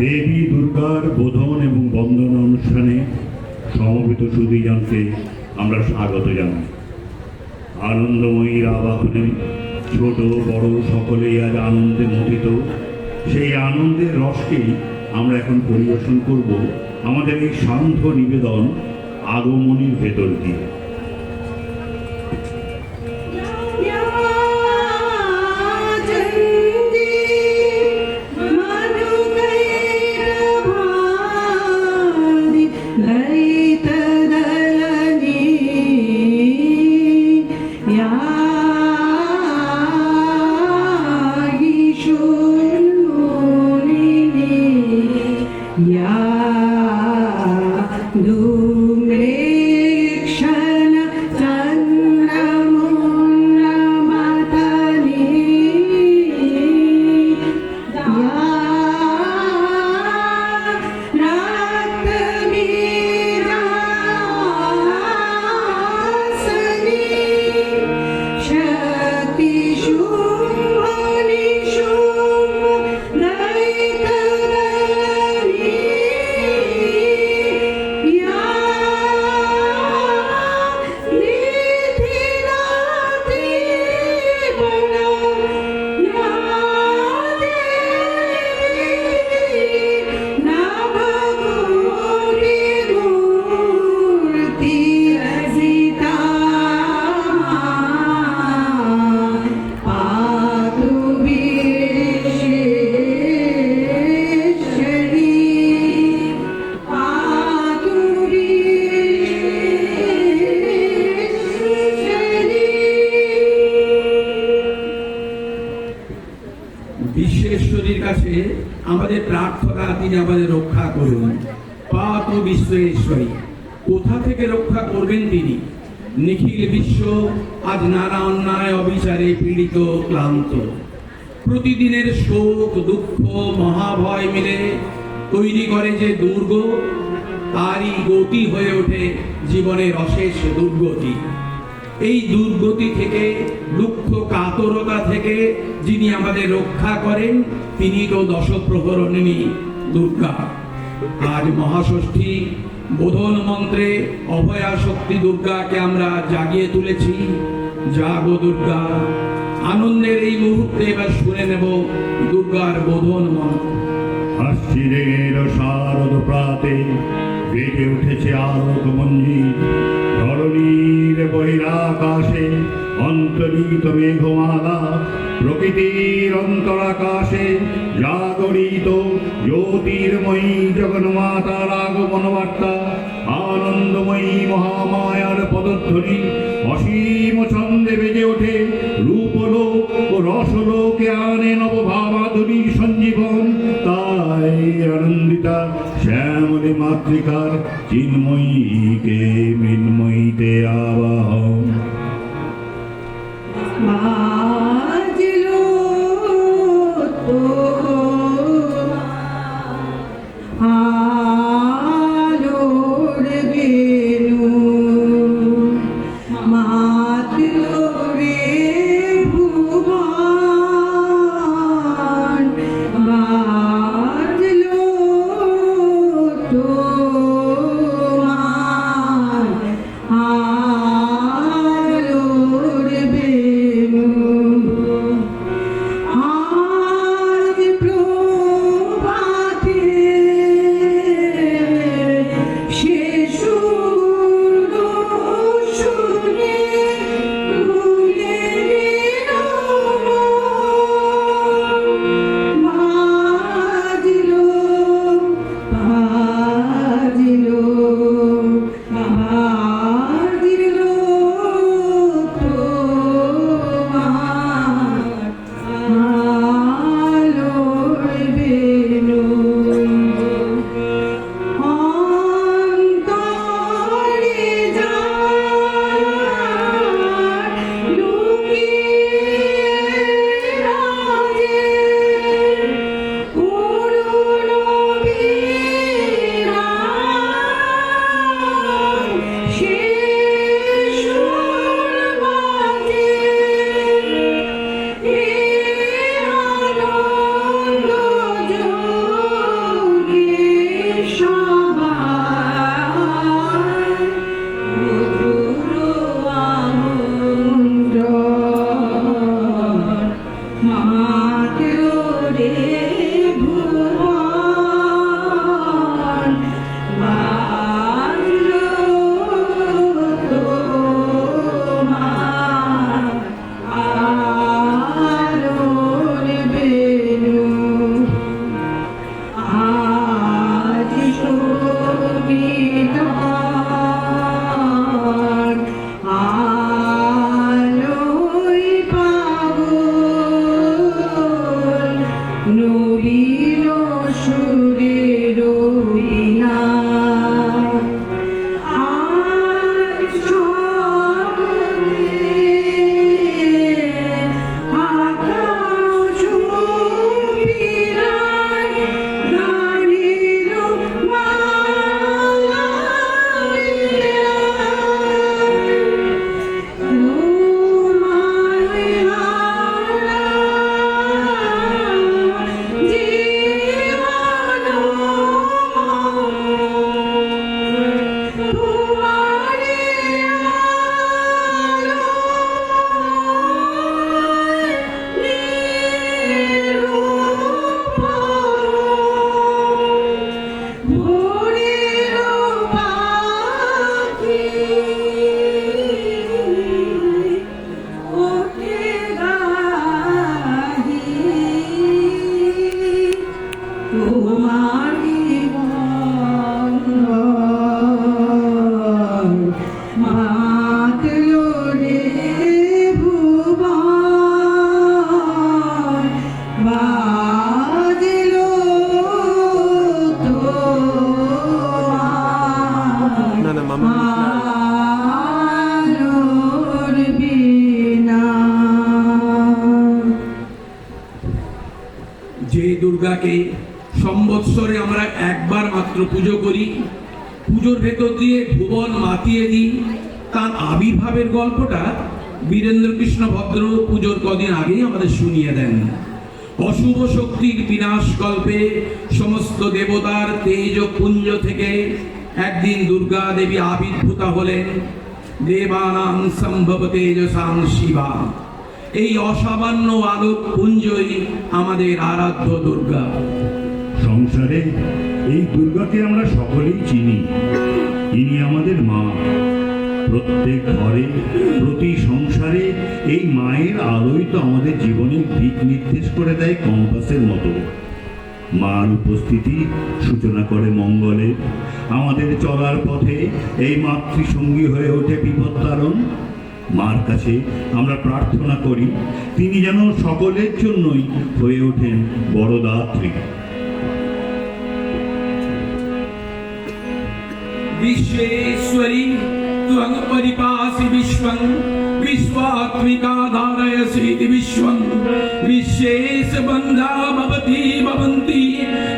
দেবী দুর্গার বোধন এবং বন্দনা অনুষ্ঠানে সমবেত সুধীজনকে আমরা স্বাগত জানাই। আনন্দময়ীর আবাহনে ছোট বড় সকলেই আজ আনন্দে মথিত। সেই আনন্দের রসকেই আমরা এখন পরিবেশন করব আমাদের এই শান্ত নিবেদন আগমনীর ভেতর দিয়ে। বিশ্বেশ্বরীর কাছে আমাদের প্রার্থনা, তিনি আমাদের রক্ষা করুন। পাতু বিশ্বেশ্বরী, কোথা থেকে রক্ষা করবেন তিনি? নিখিল বিশ্ব আজ নানা অন্যায় অবিচারে পীড়িত ক্লান্ত। প্রতিদিনের শোক দুঃখ মহাভয় মিলে তৈরি করে যে দুর্গ, তারই গতি হয়ে ওঠে জীবনের অশেষ দুর্গতি। এই দুর্গতি থেকে, দুঃখ কাতরতা থেকে যিনি আমাদের রক্ষা করেন, তিনি তো দশপ্রহরণিনী দুর্গা। আজ মহাষষ্ঠী বোধন মন্ত্রে অভয়া শক্তি দুর্গাকে আমরা জাগিয়ে তুলেছি। জাগো দুর্গা, আনন্দের এই মুহূর্তে এবার শুনে নেব দুর্গার বোধন মন্ত্র। আশ্বিনের শারদ প্রাতে বেজে উঠেছে আলোক মঞ্জিল, ধরণীর বহিরাকাশে অন্তরিত মেঘমালা, প্রকৃতির অন্তরাকাশে জাগরিত জ্যোতির্ময়ী জগন্মাতার আগমন বার্তা, আনন্দময়ী মহামায়ার পদধ্বনি অসীম ছন্দে বেজে ওঠে, রূপলোক ও রসলোকে আনে নবভাবাধুরী সঞ্জীবন। তাই আনন্দিতা শ্যামলী মাতৃকার চিন্ময়ীকে মৃন্ময়ীতে আবাহন। বাজলো তো আলোর বেণু, মাতলো রে ভুবন, বাজলো তো আলোর বেণু। আজ প্রভাতে শিশুর শুনে ভুলে বাজলো বাজলো বাজলো তোমার আলোর বেণু। অন্তরে যায় লুকিয়ে রাজে করুণ বিরাজ, শিশুর মাঝে এ আনন্দ যোগে সবাই মধুর আমন্ত্রণ। মাতলো রে ভুবন, বাজলো তোমার আলোর বেণু। আজ শোভিতন আলোয় পাগল, নবীন সুরের বীণা। আজ স্বপ্নে আকাশ বিরাজ, গানের মালা তোমায় হারা জীবন তোমারে ভোরের পাখি ওঠে গাহি, তোমারি বন্দন। মাতলো রে ভুবন, বাজলো তোমার আলোর বীণা। যে দুর্গাকে সম্বৎসরে আমরা একবার মাত্র পুজো করি, পুজোর ভেতর দিয়ে ভুবন মাতিয়ে দিই, তার আবির্ভাবের গল্পটা বীরেন্দ্রকৃষ্ণ ভদ্র পুজোর কদিন আগেই আমাদের শুনিয়ে দেন। অশুভ শক্তির বিনাশ কল্পে সমস্ত দেবতার তেজ পুঞ্জ থেকে একদিন দুর্গা দেবী আবির্ভূতা হলেন। দেবানাং সম্ভব তেজসাং শিবা। এই অসামান্য আলোক পুঞ্জই আমাদের আরাধ্য দুর্গা। সংসারে এই দুর্গাকে আমরা সকলেই চিনি। ইনি আমাদের মা। প্রত্যেক ঘরে, প্রতি সংসারে এই মায়ের আলোই তো আমাদের জীবনের দিক নির্দেশ করে দেয় কম্পাসের মতো। মার উপস্থিতি সূচনা করে মঙ্গলের। আমাদের চলার পথে এই মাতৃসঙ্গী হয়ে ওঠে বিপত্তারণ। মার কাছে আমরা প্রার্থনা করি তিনি যেন সকলের জন্যই হয়ে ওঠেন বড়দাত্রী। विश्वेश्वरी त्वं परिपासि विश्वं विश्वात्मिका धारयसीति विश्वं विश्वेश बन्धा भवति भवन्ति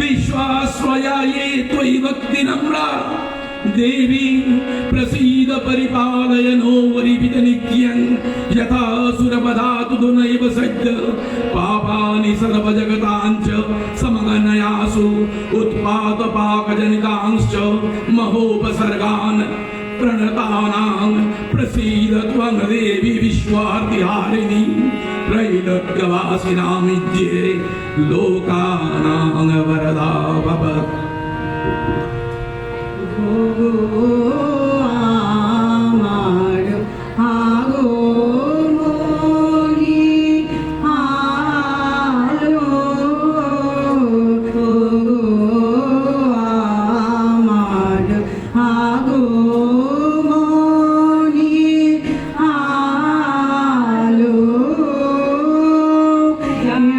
विश्वाश्रया ये त्वयि भक्ति नम्रा देवी प्रसीद परिपालय नो वरिवित नित्यं यथा सुरवधातु नैव सद्य पापानि सर्व जगताञ्च समगनयासु उत्पातपाकजनितांश्च महोपसर्गान् प्रणतानां प्रसीद त्वं देवी विश्वार्तिहारिणी त्रैलोक्यवासिनामिज्ये लोकानां वरदा भव। আমার আগমনী আলো আমার আগমনী আলো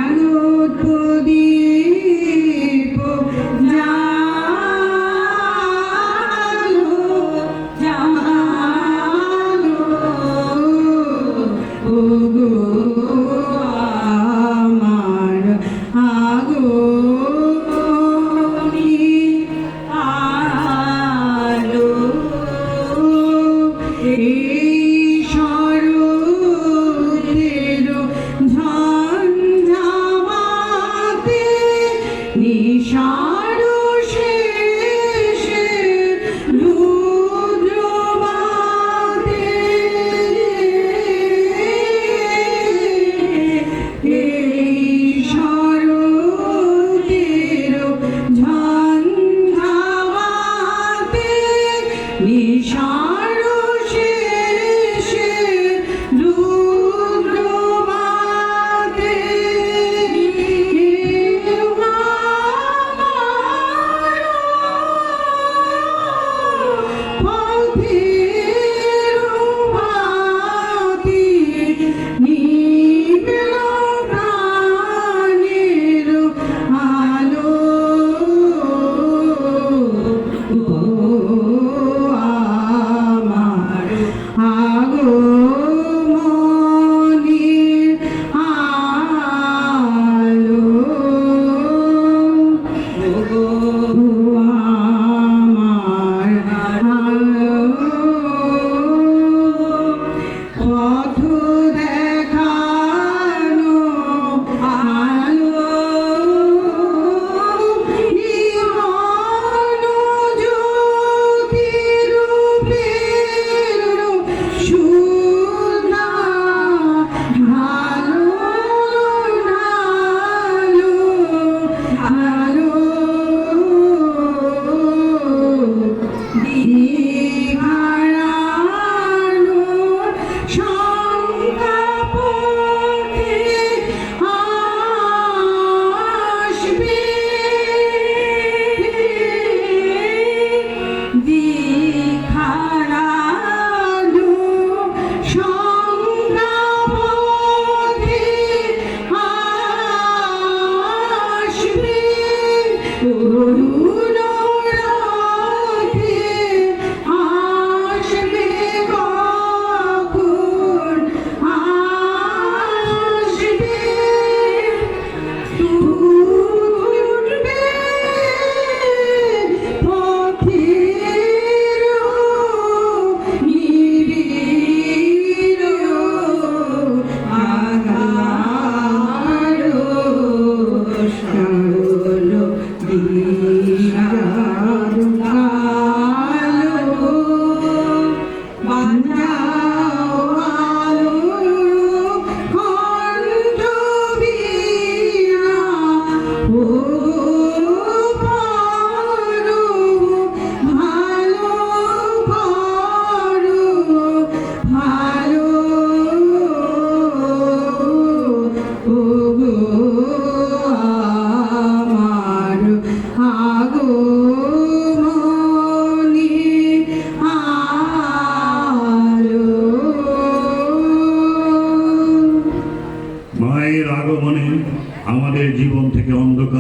প্রদীপ আমার আগমনী আলো এই শরতের ঝঞ্ঝামাতে নিশার শেষে রুদ্রবাদে এই শরতের ঝঞ্ঝামাতে নিশার শেষে রুদ্রবাদে আমার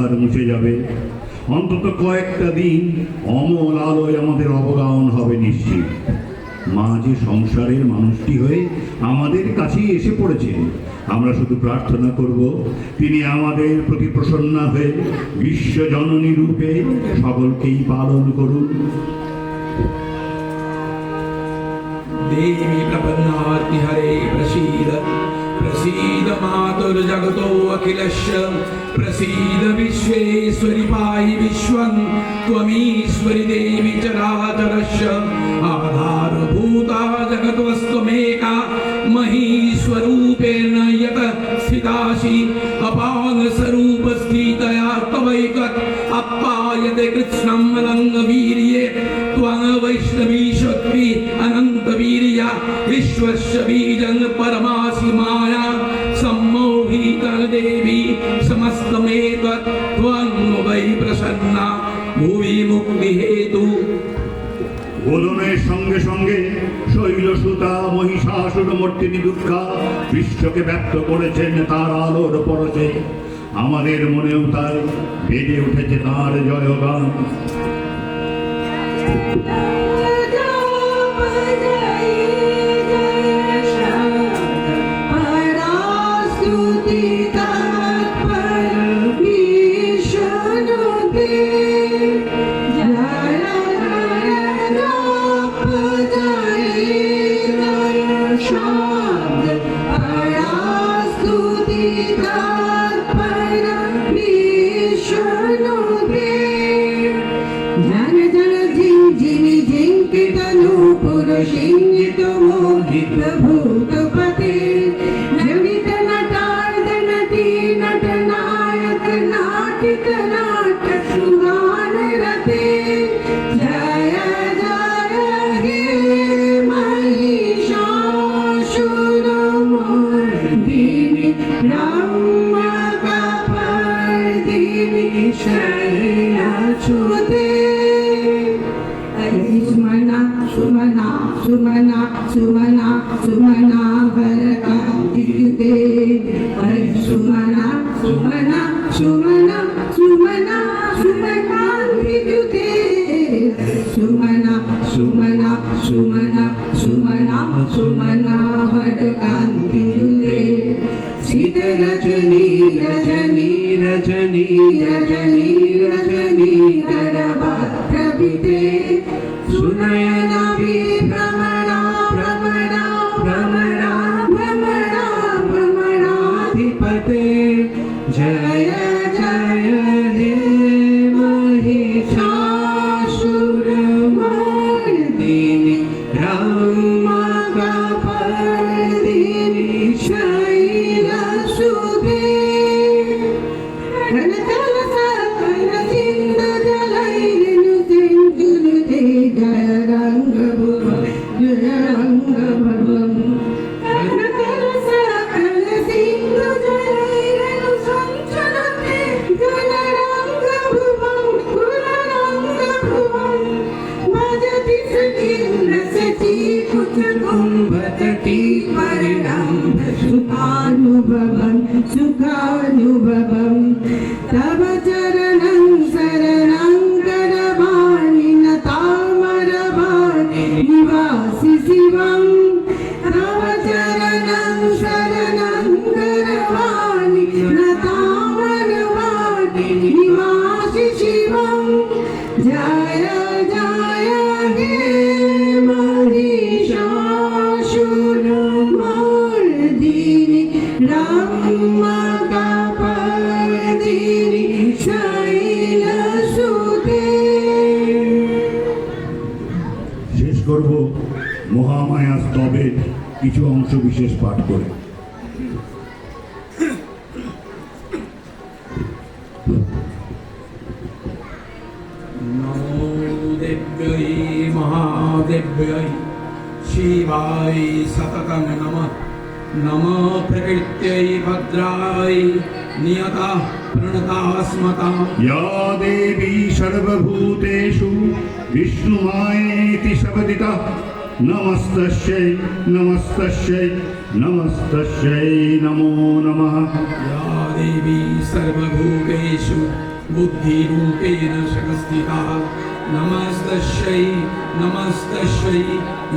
অন্ধকার মুছে যাবে। অন্তত কয়েকটা দিন অমল আলোয় আমাদের অবগাহন হবে নিশ্চিত। মা যে সংসারের মানুষটি হয়ে আমাদের কাছেই এসে পড়েছেন, আমরা শুধু প্রার্থনা করব তিনি আমাদের প্রতি প্রসন্না হয়ে বিশ্বজননী রূপে সকলকেই পালন করুন। देवी प्रपन्नाति हरे प्रसीद प्रसीद मातुर्जगतो अखिलस्य प्रसीद विश्वेश्वरि पाहि विश्वं त्वमीश्वरि देवी चराचरस्य आधारभूता जगद्वस्त्वमेका महीश्वरूपेण यत स्थितासि अपानस्वरूपस्थितया त्वैकत् अप्पायते कृत्स्नं रङ्गवीर्ये त्वं वैष्णवी शक्ति अनन्तवीर्या विश्वस्य बीजं परमासि माया सम्मोहितं देवी समस्तमेतत् त्वं वै प्रसन्ना भुवि मुक्तिहेतु। বোধনের সঙ্গে সঙ্গে শৈলসুতা মহিষাসুর মূর্তিনি দুর্গা বিশ্বকে ব্যক্ত করেছেন তার আলোর পরশে। আমাদের মনেও তাই বেজে উঠেছে তার জয়গান। सिंहित मोहित भूतपते नमित नटार्द नटी नटनायक नाटिक नाटक सुगान रते जय जय हे महिषासुरमर्दिनि ब्रह्मकपर्दिनि शैलसुते। सुमना सुमना सुमना सुमना सुमना भरकान्तियुते सुमना सुमना सुमना सुमना सुमकान्तियुते सुमना सुमना सुमना सुमना सुमना भरकान्तियुते सीत रजनी रजनी रजनी रजनी रजनी करवक्त्रभिते सुनयनाभि भ्रमणा भ्रमणा भ्रमणा भ्रमणा भ्रमणाधिपते जय जय हे महिषासुरमर्दिनि ब्रह्मकपर्दिनि शैलसुते। सुखानुभवं सुखानुभवं तव चरणं शरणं करवाणि न तामरवाणि निवासि शिवं तव चरणं शरणं करवाणि न तामरवाणि निवासि शिवं जय जय हे महिषासुरमर्दिनि ब्रह्मकपर्दिनि शैलसुते। শেষ করব মহামায়া স্তবের কিছু অংশ বিশেষ পাঠ করে। नमो देव्यै महादेव्यै शिवाय सततं नमः। नमो प्रकृत्यै भद्राय नियता प्रणता स्मता। या देवी सर्वभूतेषु विष्णुमायेति शब्दिता नमस्तस्यै नमस्तस्यै नमस्तस्यै नमो नमः। या देवी सर्वभूतेषु बुद्धिरूपेण संस्थिता नमस्तस्यै नमस्तस्यै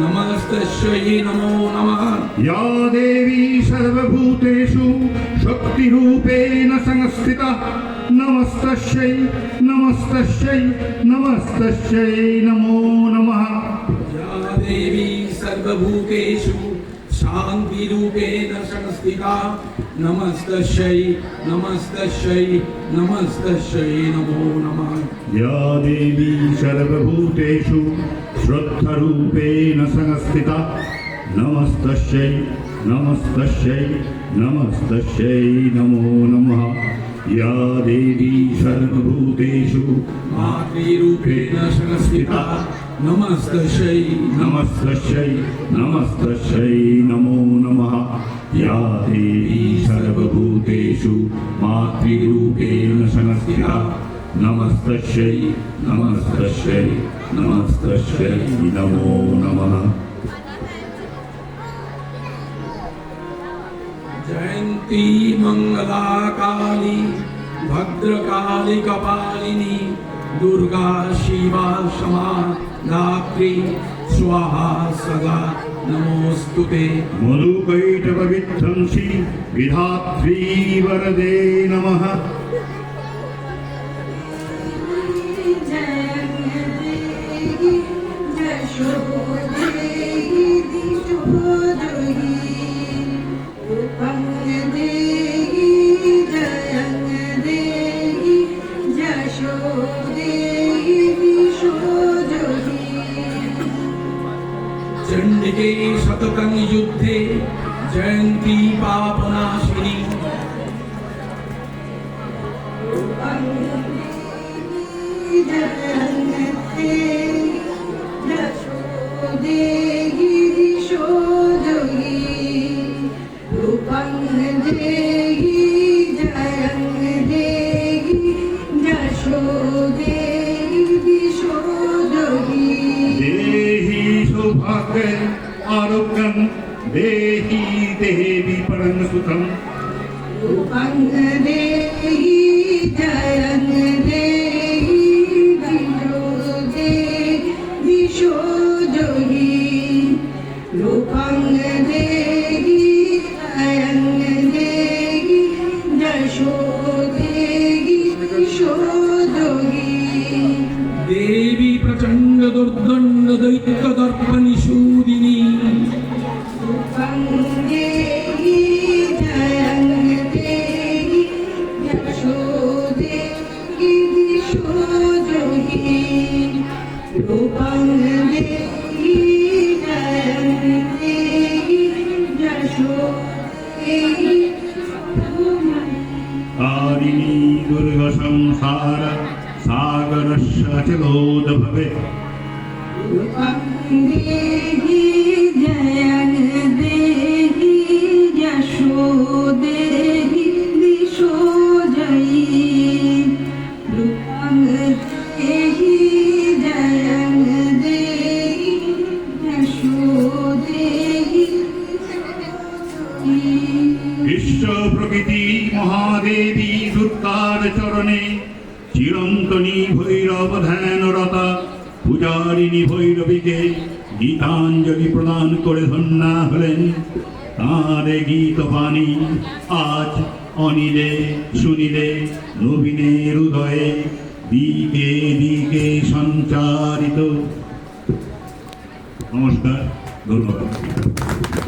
नमस्तस्यै नमो नमः या देवी सर्वभूतेषु शक्तिरूपेण संस्थिता नमस्तस्यै नमस्तस्यै नमस्तस्यै नमो नमः या देवी सर्वभूतेषु शान्तिरूपेण संस्थिता नमस्तस्यै नमस्तस्यै नमस्तस्यै नमो नमः या देवी सर्वभूतेषु श्रद्धारूपेण संस्थिता नमस्तस्यै नमस्तस्यै नमस्तस्यै नमो नमः या देवी सर्वभूतेषु मातृरूपेण संस्थिता नमस्तस्यै नमस्तस्यै नमस्तस्यै नमो नमः या देवी सर्वभूतेषु मातृरूपेण संस्थिता नमस्तस्यै नमस्तस्यै नमस्तस्यै नमो नमः जयन्ती मंगला काली भद्रकाली कपालिनी दुर्गा शिवा क्षमा धात्री स्वाहा सदा नमोस्तुते मधुकैटपविध्वंसी विधात्री वरदे नमः चंडिके शतकं युद्धे जयंती पापनाशिनी देहि सौभाग्य आरोग्यं देहि देवी परम सुखम देवी प्रचंड दुर्दंड दैत्य दर्पनिषूदिनी तारिणी दुर्ग संसार सागरस्य अचलोद्भवे বিশ্ব প্রকৃতি মহাদেবী দুর্গার চরণে চিরন্তনী ভৈরব ধ্যানরতা পূজারিণী ভৈরবীকে গীতাঞ্জলি প্রদান করে ধন্যা হলেন তাঁর গীত বাণী আজ অনিলে শুনিলে নবীনের হৃদয়ে দিকে দিকে সঞ্চারিত। নমস্কার, ধন্যবাদ।